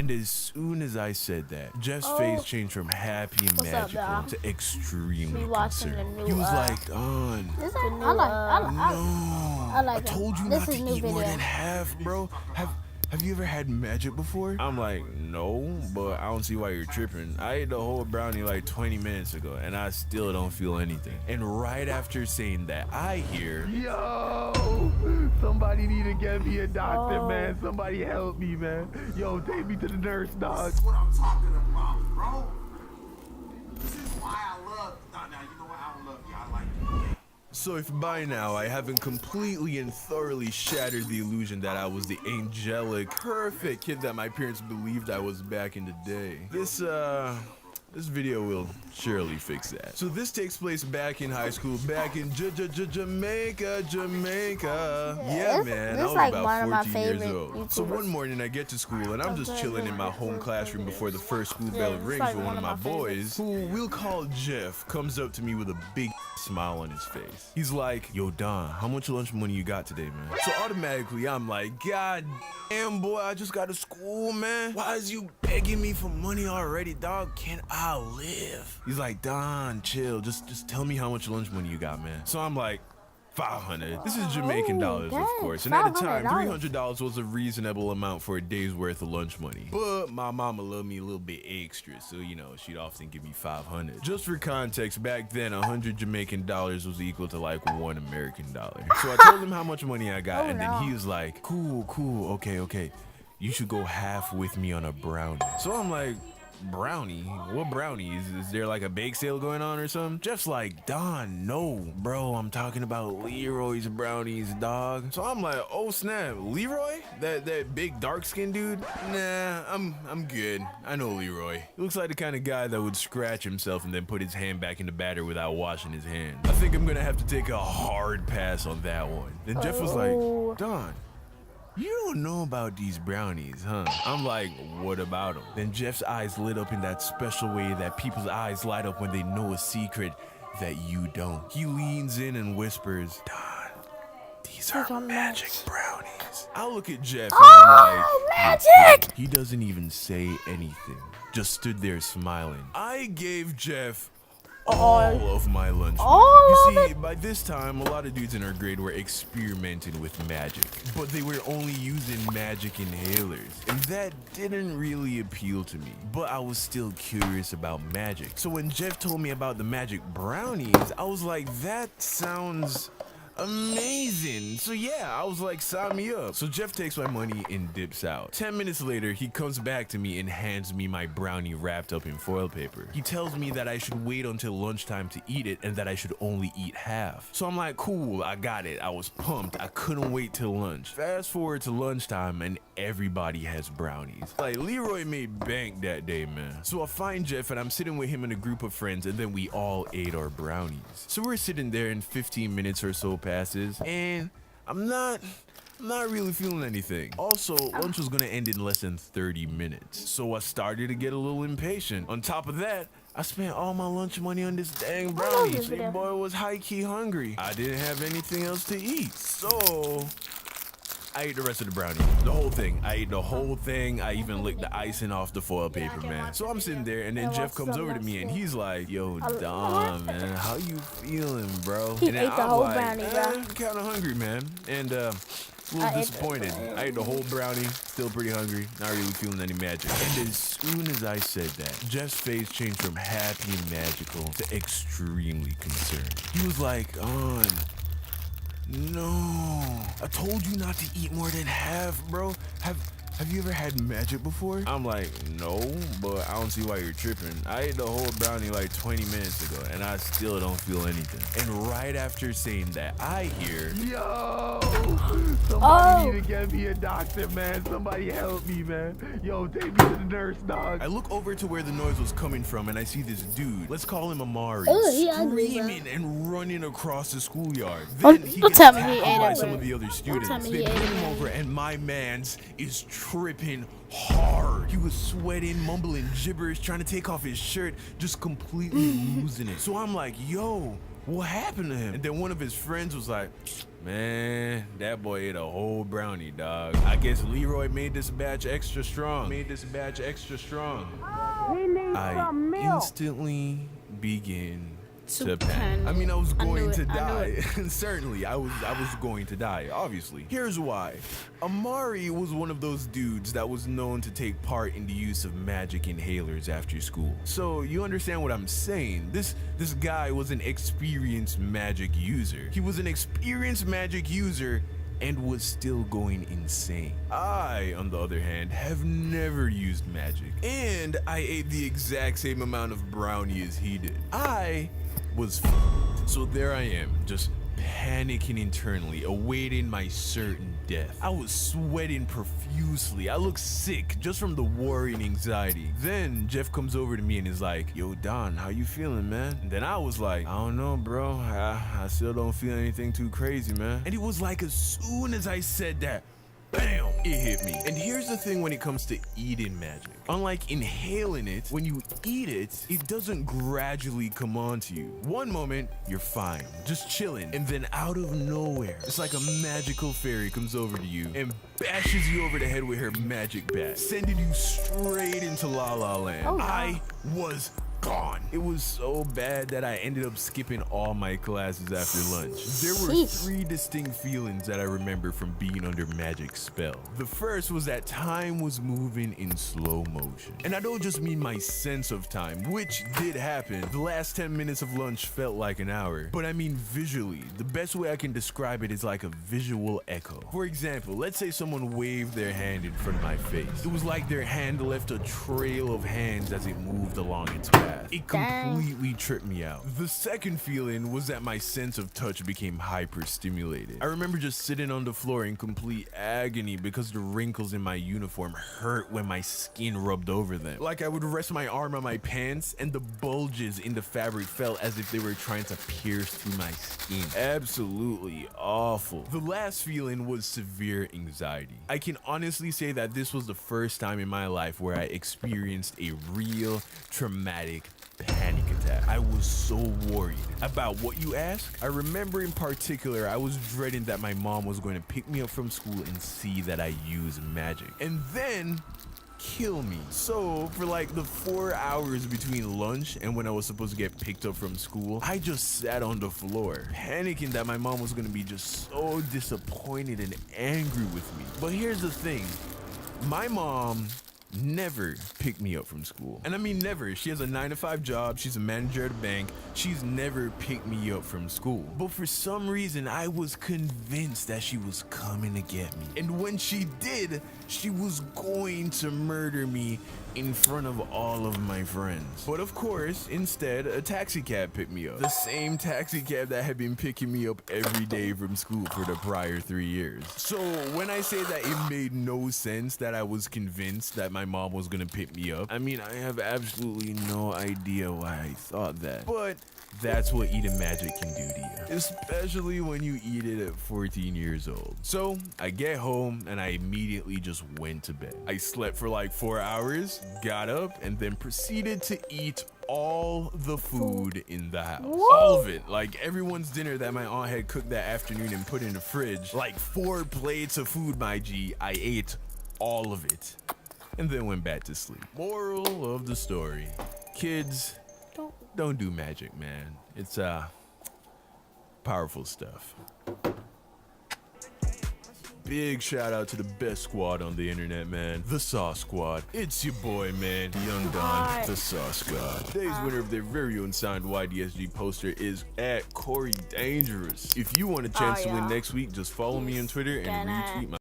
And as soon as I said that, Jeff's face changed from happy and magical to extremely concerned. He was like, Don, I told you not to eat more than half, bro. Have you ever had magic before? I'm like, no, but I don't see why you're tripping. I ate the whole brownie like 20 minutes ago, and I still don't feel anything. And right after saying that, I hear, yo, somebody need to get me a doctor, man. Somebody help me, man. Yo, take me to the nurse, dog. That's what I'm talking about, bro. This is why I love. Now, you know what? I don't love you. I like you. So if by now I haven't completely and thoroughly shattered the illusion that I was the angelic, perfect kid that my parents believed I was back in the day, this video will surely fix that. So this takes place back in high school, back in Jamaica. Yeah, man, I was like about one of my 14 years favorite old. YouTubers. So one morning I get to school and I'm just chilling in my home classroom before the first school bell rings when one of my boys, who we'll call Jeff, comes up to me with a big smile on his face. He's like, yo, Don, how much lunch money you got today, man? So automatically I'm like, God damn, boy, I just got to school, man. Why is you begging me for money already, dog? Can I live? He's like, Don, chill. Just tell me how much lunch money you got, man. So I'm like, 500. This is Jamaican dollars, of course. And at the time, $300 was a reasonable amount for a day's worth of lunch money. But my mama loved me a little bit extra, so you know, she'd often give me 500. Just for context, back then, 100 Jamaican dollars was equal to like $1 American. So I told him how much money I got, and then he was like, cool, okay. You should go half with me on a brownie. So I'm like, brownie? What brownie? Is there like a bake sale going on or something? Jeff's like, Don, no, bro, I'm talking about Leroy's brownies, dog. So I'm like, oh snap, Leroy? That big dark skinned dude? Nah, I'm good. I know Leroy. He looks like the kind of guy that would scratch himself and then put his hand back in the batter without washing his hand. I think I'm gonna have to take a hard pass on that one. Then Jeff was like, Don, you don't know about these brownies, huh? I'm like, what about them? Then Jeff's eyes lit up in that special way that people's eyes light up when they know a secret that you don't. He leans in and whispers, Don, these are magic brownies. I look at Jeff and I'm like, magic! He doesn't even say anything, just stood there smiling. I gave Jeff all of my lunch money. You see, by this time, a lot of dudes in our grade were experimenting with magic, but they were only using magic inhalers, and that didn't really appeal to me. But I was still curious about magic. So when Jeff told me about the magic brownies, I was like, that sounds amazing. So yeah, I was like, sign me up. So Jeff takes my money and dips out. 10 minutes later, he comes back to me and hands me my brownie wrapped up in foil paper. He tells me that I should wait until lunchtime to eat it and that I should only eat half. So I'm like, cool, I got it. I was pumped. I couldn't wait till lunch. Fast forward to lunchtime and everybody has brownies. Like, Leroy made bank that day, man. So I find Jeff and I'm sitting with him and a group of friends, and then we all ate our brownies. So we're sitting there and 15 minutes or so passes, and I'm not really feeling anything. Also, lunch was gonna end in less than 30 minutes. So I started to get a little impatient. On top of that, I spent all my lunch money on this dang brownie. So your boy was high-key hungry. I didn't have anything else to eat. So I ate the rest of the brownie. The whole thing. I ate the whole thing. I even licked the icing off the foil paper, man. So I'm sitting there, and then Jeff comes over to me, and he's like, yo, Don, man, how you feeling, bro? He and then ate the I'm whole like, brownie, bro. I'm kind of hungry, man. And a little disappointed. I ate the whole brownie, still pretty hungry, not really feeling any magic. And as soon as I said that, Jeff's face changed from happy and magical to extremely concerned. He was like, no, I told you not to eat more than half, bro. Have you ever had magic before? I'm like, no, but I don't see why you're tripping. I ate the whole brownie like 20 minutes ago, and I still don't feel anything. And right after saying that, I hear, yo, somebody need to get me a doctor, man. Somebody help me, man. Yo, take me to the nurse, dog. I look over to where the noise was coming from, and I see this dude, let's call him Amari, screaming and running across the schoolyard. Then he gets tackled by some of the other students. They pull him over, and my man's is tripping hard. He was sweating, mumbling gibberish, trying to take off his shirt, just completely losing it. So I'm like, yo, what happened to him? And then one of his friends was like, man, that boy ate a whole brownie, dog. I guess Leroy made this batch extra strong. I instantly begin to panic. I mean, I was going to die. Certainly, I was going to die, obviously. Here's why. Amari was one of those dudes that was known to take part in the use of magic inhalers after school. So you understand what I'm saying? This guy was an experienced magic user. He was an experienced magic user and was still going insane. I, on the other hand, have never used magic. And I ate the exact same amount of brownie as he did. I was f***ed. So there I am, just panicking internally, awaiting my certain death. I was sweating profusely. I looked sick just from the worry and anxiety. Then Jeff comes over to me and is like, yo, Don, how you feeling, man? And then I was like, I don't know, bro. I still don't feel anything too crazy, man. And it was like as soon as I said that, bam, it hit me. And here's the thing when it comes to eating magic. Unlike inhaling it, when you eat it, it doesn't gradually come onto you. One moment, you're fine, just chilling. And then out of nowhere, it's like a magical fairy comes over to you and bashes you over the head with her magic bat, sending you straight into La La Land. Oh, wow. I was gone. It was so bad that I ended up skipping all my classes after lunch. There were Sheesh. 3 distinct feelings that I remember from being under magic spell. The first was that time was moving in slow motion. And I don't just mean my sense of time, which did happen. The last 10 minutes of lunch felt like an hour. But I mean visually. The best way I can describe it is like a visual echo. For example, let's say someone waved their hand in front of my face. It was like their hand left a trail of hands as it moved along its path. It completely tripped me out. The second feeling was that my sense of touch became hyper stimulated. I remember just sitting on the floor in complete agony because the wrinkles in my uniform hurt when my skin rubbed over them. Like I would rest my arm on my pants and the bulges in the fabric felt as if they were trying to pierce through my skin. Absolutely awful. The last feeling was severe anxiety. I can honestly say that this was the first time in my life where I experienced a real traumatic panic attack. I was so worried. About what, you ask? I remember in particular, I was dreading that my mom was going to pick me up from school and see that I use magic. And then kill me. So for like the 4 hours between lunch and when I was supposed to get picked up from school, I just sat on the floor, panicking that my mom was going to be just so disappointed and angry with me. But here's the thing. My mom never picked me up from school. And I mean never. She has a 9-to-5 job. She's a manager at a bank. She's never picked me up from school. But for some reason, I was convinced that she was coming to get me. And when she did, she was going to murder me in front of all of my friends. But of course, instead, a taxi cab picked me up. The same taxi cab that had been picking me up every day from school for the prior 3 years. So when I say that it made no sense that I was convinced that my mom was gonna pick me up, I mean, I have absolutely no idea why I thought that. But that's what eating magic can do to you, especially when you eat it at 14 years old. So I get home and I immediately just went to bed. I slept for like 4 hours, got up, and then proceeded to eat all the food in the house. What? All of it. Like everyone's dinner that my aunt had cooked that afternoon and put in the fridge. Like 4 plates of food, my G. I ate all of it and then went back to sleep. Moral of the story. Kids, don't do magic, man. It's powerful stuff. Big shout out to the best squad on the internet, man. The Sauce Squad. It's your boy, man. Young Don, the Sauce God. Today's winner of their very own signed YDSG poster is at Corey Dangerous. If you want a chance to win next week, just follow me on Twitter and retweet my